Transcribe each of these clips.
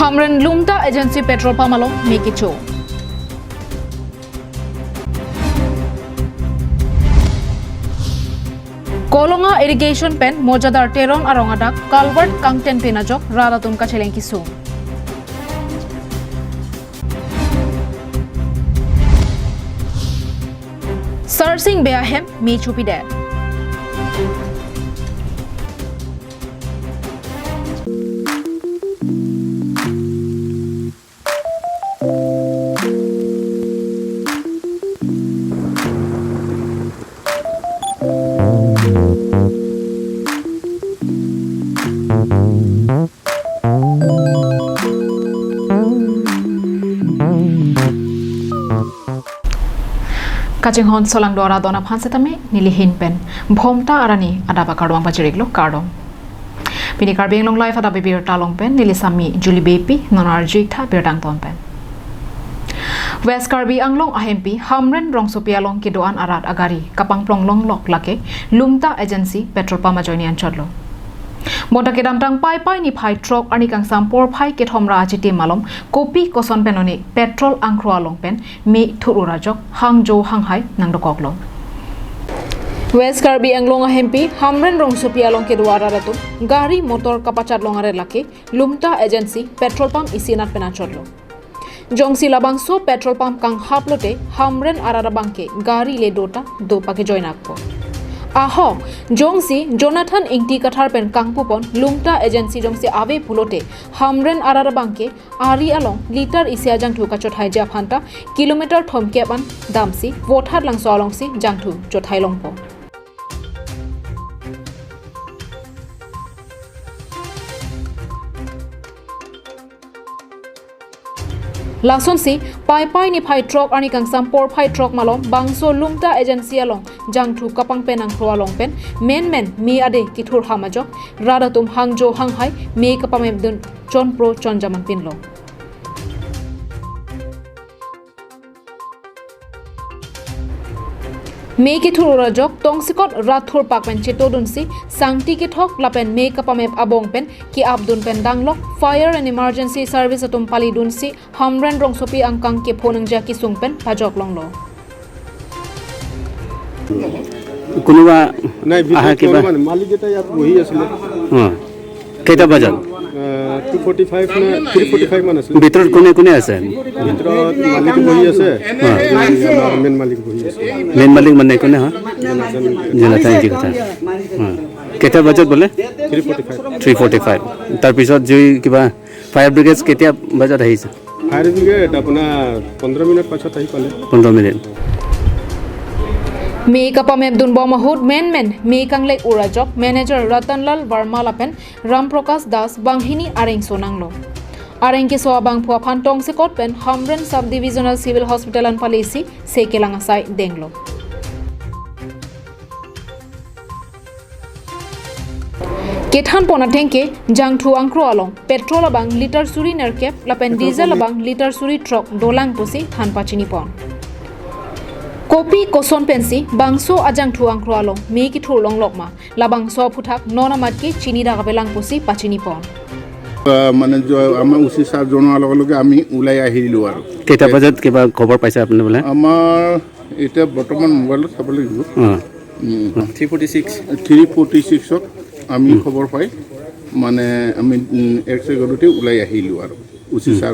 Hamren Lumta Agency Petrol Pamalo Mikicho. Kolonga irrigation pen mojadar terong arong adak culvert kangten pinajok radatum kacheleng kisung. Searching beahem mi chupi de. Kacing hon solang dora dona phansetame nilihin pen bhomta arani adapa kardong pachiriglo kardong pini karbeng long life ada Abirta long pen nilisami juli bepi nonar jikta birdang ton pen West Karbi anglong ahempi Hamren rong sopia long kidoan arat agari kapang plong long lok lake Lumta Agency Petrol Pump joinian chodlo Monta kedam tang pai ni phai truck ani kang sampor phai ke thomra achiti malom kopi koson penoni petrol angkro along pen mi thuru rajok hangjo hanghai nang dokoklo West Karbi anglong ahempi Hamren rong sopia long kedwara ratu gari motor kapachat longare lake Lumta Agency Petrol Pump isinat pena chodlo Jongsi labangso petrol pump kang haplote Hamren ararabangke gari le dota dopake joinakpo Aho, Jongsi Jonathan Ingti Kathar pen kangpupon Lumta Agency Jongsi ave pulote Hamren ararabangke ari along liter isia jangthu kachot haija phanta kilometer thomke ban damsi vothar lang so alongsi jangthu jothai longpo Langsonsi pai ni phai truck ani kang sampor phai truck malom bangso Lumta Agency along jangthu kapang penang khro along pen men mi ade kithur hamajok radatum hangjo hanghai me kapamem dun chon pro chon jaman pinlo me kithur rajok tongsikot rathur pakpen chetodunsi sangti ke thok lapen me kapamem abong pen ki abdun pen danglok fire and emergency service atum pali dunsi Hamren rong sopi angkang ke phonang ja ki sungpen pajok longlo কোনোবা আহা কিবা মালিক এটা ইয়াত বহি আছিল কেইটা বজাত 245 না 345 মান আছিল ভিতৰত কোনে কোনে আছে ভিতৰত মালিক বহি আছে মেন মালিক বহি আছে মেন মালিক মানে কোনে হয় জনাথান কি কথা কেইটা বজাত বলে 345 তাৰ পিছত জুই কিবা ফায়াৰ ব্ৰিগেড কেতিয়া বজাত আহিছে ফায়াৰ ব্ৰিগেড আপোনাৰ 15 মিনিট পাছত আহি পালে 15 minute Me kapamem dun boma hud men me kanglek urajok manager Ratanlal Verma lapen Ram Prakash Das banghini areng sonanglo areng ke so bang phua phantong se kot pen Hamren sub divisional civil hospital an policy se kelanga sai denglo Kethan pona thenke jangthu angkro along petrol abang liter suri nerkep lapen diesel abang liter suri truck dolang pusi than pachini pon Kopi koson pensi bangso ajang thuang krualo me ki thur long lokma labang so phuthak nona matki chini da gabelang posi pachini pon মানে আমাৰ উচিত চাৰ জনোৱাৰ লগে লগে আমি ওলাই আহিলোঁ আৰু কেইটা বজাত কিবা খবৰ পাইছে আপুনি বোলে আমাৰ এতিয়া বৰ্তমান মোবাইলত চাব লাগিব 346ত আমি খবৰ পাই মানে আমি এক ছেকেণ্ডতে ওলাই আহিলোঁ আৰু উচিত চাৰ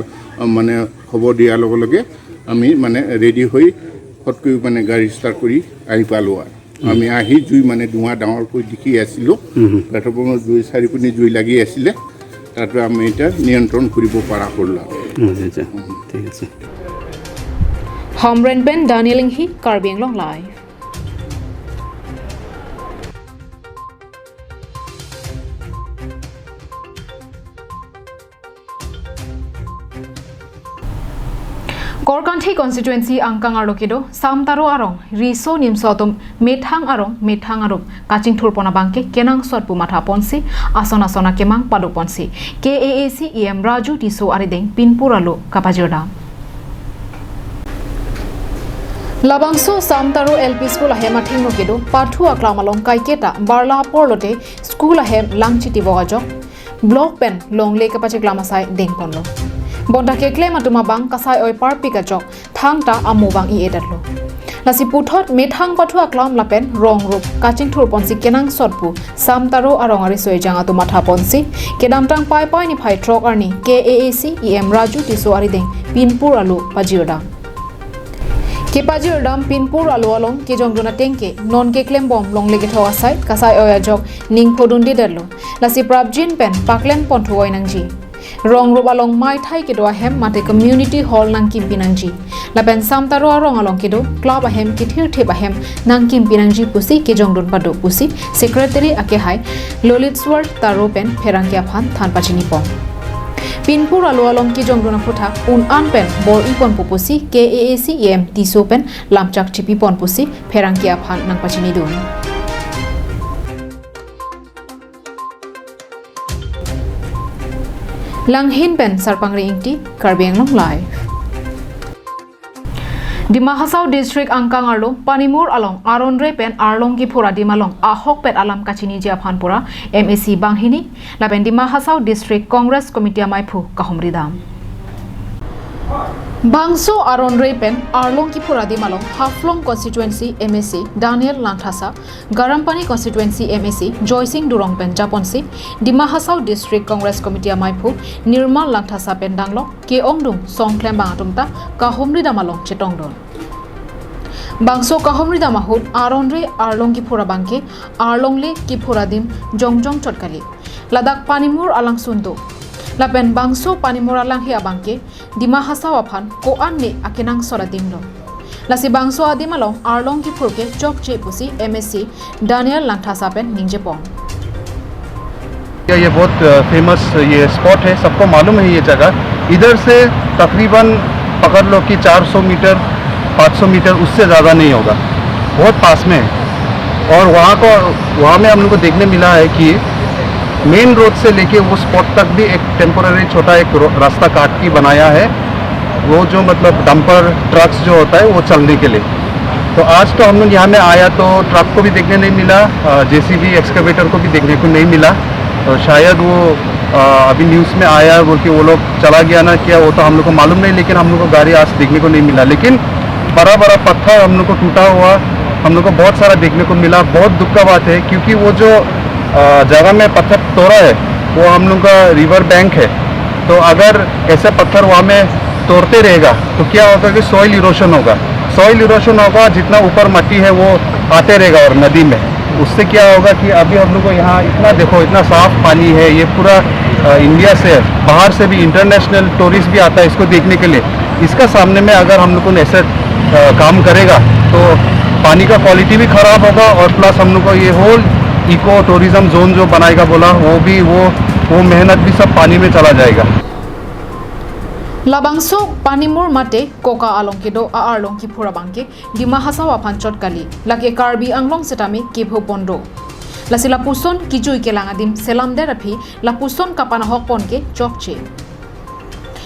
মানে খবৰ দিয়াৰ লগে লগে আমি মানে ৰেডি হৈ ফটকৈ মানে গাড়ী ষ্টাৰ্ট কৰি আহি পালোঁ আৰু আমি আহি জুই মানে ধোঁৱা ডাঙৰকৈ দেখি আছিলোঁ পেট্ৰলৰ জুই চাৰিপিনে জুই লাগি আছিলে তাতে আমি এটা নিয়ন্ত্ৰণ কৰিব পৰা হ'ল ঠিক আছে Hamren Ben Daniel Inghi Karbi Anglong Live Korkanthi constituency angkang arlokido samtaro arong riso nimsotum methang arong kaching thurpona bangke kenang sotpu matha ponsi asona kemang padu ponsi KAAC EM Raju Tiso arideng pinpuralo kapajirda Labangso samtaro LP school ahem athing nokido pathu aklamalong kaiketa barla porlote school ahem langchiti bogajok blok pen long le ka pachik lama sai ding pon lo bonda ke claim atuma bang kasai oi par pi ka jok thang ta amu bang I edat lo lasi puthot me thang pathua klam lapen rong rup kaching thur ponsi kenang sotpu sam taro arongari soi janga tu matha ponsi kedam tang pai pai ni phai trok arni KAAC EM Raju tiso ari ding pinpur alu pajiodam ke pajiodam pinpur alu along ke jongjona tengke non ke claim bom long lege thawa sai kasai oya jok ning phodundi derlo lasi prabjin pen paklen ponthu oinangji rong rup along mai thai ke do hem mate community hall nang kim pinangji laben sam taro rong along ke do club ahem ke thir the bahem nang kim pinangji pusi ke jongdon pado pusi secretary ake hai lolitswar taro pen pherangkia phan than pachini pong pinpur alu along ki jongdona phutha un an pen bor ipon pupusi KAAC EM tiso pen lamchak chipi pon pusi pherangkia phan nang pachini dun langhin pen sarpangri ingti karbenglong live Dima Hasau district angkang arlo panimur along aronre pen arlong ki phura dimalong ahok pet alam kachini jia phanpura MAC banghini laben Dima Hasau district congress committee maiphu kahomri dam Bangso aronre pen arlong ki phura dimalong haflong constituency MAC Daniel Langthasa Garampani constituency MAC Joysing Durong pen Japonsi Dima Hasau district congress committee maiphu Nirmal Langthasa pen danglo ke ongdung songklem bangatumta kahomri damalong chetongdon Bangso kahomri damahut aronre arlong ki phura bangke arlongle ki phura dim jongjong chotkali Ladak panimur alang sundo Lapen bangso panimur alang hi abangke Dima Hasau aphan ko anne akinang sora dimlo Lasi bangso adimalong arlong की फुरके चौक चे पुसी MSc Daniel Langthasa pen निंजे पोंग ये बहुत famous ये स्पॉट है, सबको मालूम है ये जगह। इधर से तकरीबन पकड़ लो कि 400 मीटर 500 मीटर उससे ज़्यादा नहीं होगा, बहुत पास में है। और वहाँ में हम लोग को देखने मिला है कि मेन रोड से लेके वो स्पॉट तक भी एक टेम्पोररी छोटा एक रास्ता काट के बनाया है, वो जो मतलब डंपर ट्रक्स जो होता है वो चलने के लिए। तो आज तो हम लोग यहाँ में आया तो ट्रक को भी देखने नहीं मिला, JCB एक्सकेवेटर को भी देखने को नहीं मिला। तो शायद वो अभी न्यूज़ में आया बोल के वो लोग चला गया ना क्या, वो तो हम लोग को मालूम नहीं, लेकिन हम लोग को गाड़ी आज देखने को नहीं मिला। लेकिन बड़ा बड़ा पत्थर हम लोग को टूटा हुआ हम लोग को बहुत सारा देखने को मिला। बहुत दुख का बात है क्योंकि वो जो जगह में पत्थर तोड़ा है वो हम लोग का रिवर बैंक है। तो अगर ऐसे पत्थर वहाँ में तोड़ते रहेगा तो क्या होगा कि सॉइल इरोशन होगा, जितना ऊपर मट्टी है वो आते रहेगा और नदी में, उससे क्या होगा कि अभी हम लोग को यहाँ इतना देखो इतना साफ पानी है। ये पूरा इंडिया से बाहर से भी इंटरनेशनल टूरिस्ट भी आता है इसको देखने के लिए। इसका सामने में अगर हम लोग को ऐसे काम करेगा तो पानी का क्वालिटी भी ख़राब होगा और प्लस हम लोग को ये होल इको टूरिज्म जोन जो बनाएगा बोला वो मेहनत भी सब पानी में चला जाएगा। Labangso panimur mate koka along kido arlong ki phura bangke Dima Hasau aphan chotkali lake karbi anglong setami ki bhopondo lasi lapuson ki jui ke langadim selam derapi lapuson kapana hokpon ke chokche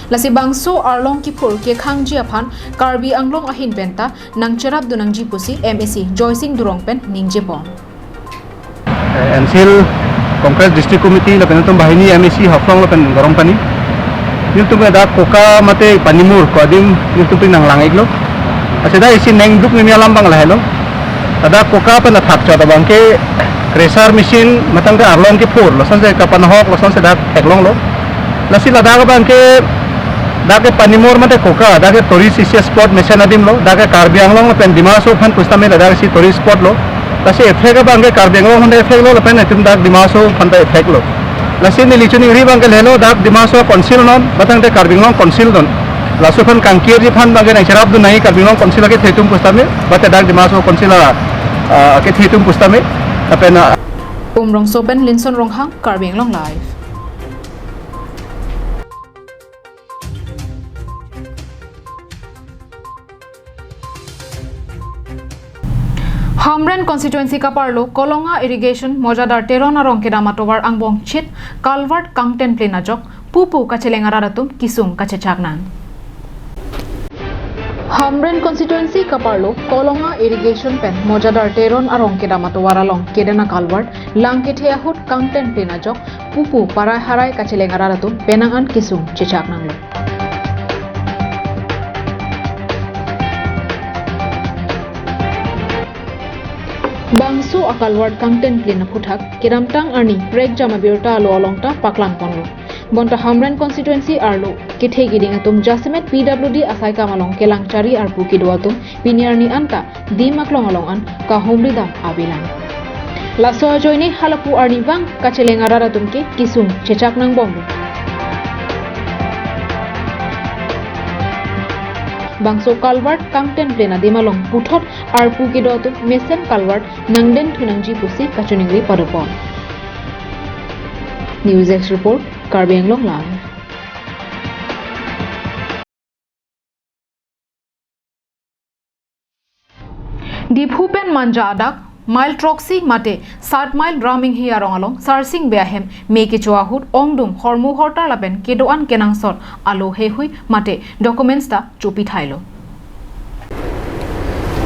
lasi bangso arlong ki phur ke khangji aphan karbi anglong ahin benta nangcherap dunangji pusi MAC Joysing Durong pen ningje pon MCL Congress District Committee la penatum bahini MAC haflong la pen garom pani Niltum ada koka mate panimur ko adim niltum pinang langay lo. Asida isi neng duk ni alam bang lahelo. Ada koka pa na thak chota bang ke thresher machine matang ke arlong ke phur losan se kapan hok losan se dak heklong lo. Lasi lada ka bang ke dak ke panimur mate koka dak ke tourist spot machine adim lo dak ke karbi anglong lo pen dimaso phan pustame lada si tourist spot lo. Lasi effect ka bang ke karbi anglong honda effect lo pen etum dak dimaso phan ta effect lo. Lasi ni lichuni ri bang ke lelo dak dimaso konsil non batang te karbinglong konsil don lasu phan kangkir ji phan bang ke serap du nahi karbinglong konsil ke thetum pustame bate dak dimaso konsil ke thetum pustame apena Rong soben Linson Ronghang Karbenglong live Hamren constituency ka parlo Kolonga irrigation mojadar terona rongke damatobar angbong chit Calvert Kangten Plenajok pupu kachelenga raratum kisum kachechaknan Hamren constituency ka parlo Kolonga irrigation pen mojadar teron arongke damatobar along kedena Calvert langke theahut Kangten Plenajok pupu parai harai kacheleng araratum penangan kisung cecak nanglo. Bangso akal ward content plena puthak kiramtang arni break jama Abirta alo alongta paklang ponlo. Bonta Hamran constituency arlo kithe giding atum Jasimet PWD asai kamalong kelangcari arpu kidwatum piniarni anta dimaklong along an ka homrida abilan. Laso ajoini halapu arni bang kacheleng araratum ke kisung cecak nang bombo. Bangso Calvert content plena dimalong puthot arpu kidwatum mesen Calvert nangden thunangji pusi kachuningri padopon. News X report Karbi Anglong Live. Diphupen manja adak mile troxy mate 7 mile drumming hi arong along sarsing beahem meke choahut ongdum hormu hortar laben kedoan kenangsor alo he hui mate documents ta chupi thailo.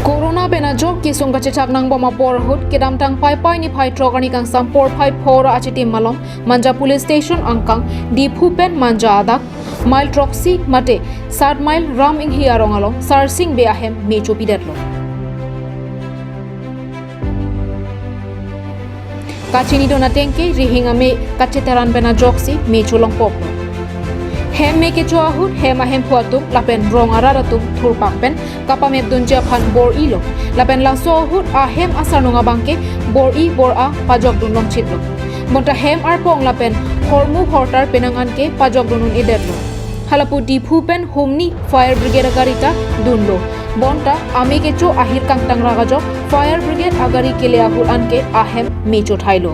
Corona benajok kisung kachechak nang boma porhut kedam tang pai pai ni phai trogani kang sampor phai phora achitim malom manja police station angkang Diphupen manja adak mile troxy mate 7 mile drumming hi arong along sarsing beahem me chupi detlo. Kachini dona tenke rihinga me kacheteran bena joksi me chulong poplo. Hem me ke choahut hema hem puatum lapen rong araratum thurpak pen kapamep dunja phan bor ilo lapen laso hut a hem asarnunga bangke bor i bor a pajok dunlong chitlo. Monta hem ar pong lapen hormu hortar penangan ke pajok dunun idetlo. Halapu Diphupen humni fire brigade agarita dunlo. Bonta ame ke cho ahir kang tang ragajo fire brigade agari kele ahur anke ahem mecho thailo.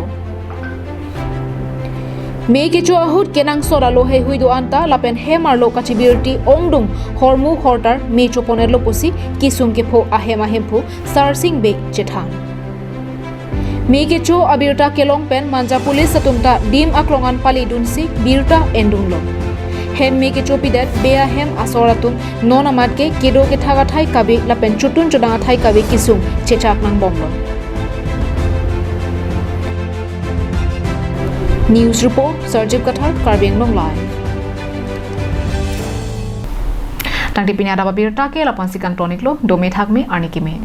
Me ke cho ahur kenang soralo he huido anta lapen hemar lo kachibirti ongdung hormu hortar mecho ponerlo pusi kisung ke pho ahem pho sarsing be chethan. Me ke cho Abirta kelong pen manja police atumta dim aklongan pali dunsi birta endunglo. Hem me ke chopi dat bea hem asoratum non amat ke kedo ke thaga thai kabi lapen chutun chodanga thai kabi kisung chechak nang bomlo. News report Sarjib Kathar Karbi Anglong Live. Tang tipini Adap Abirta ke lapan sikan toniklo dome thakme arni kime.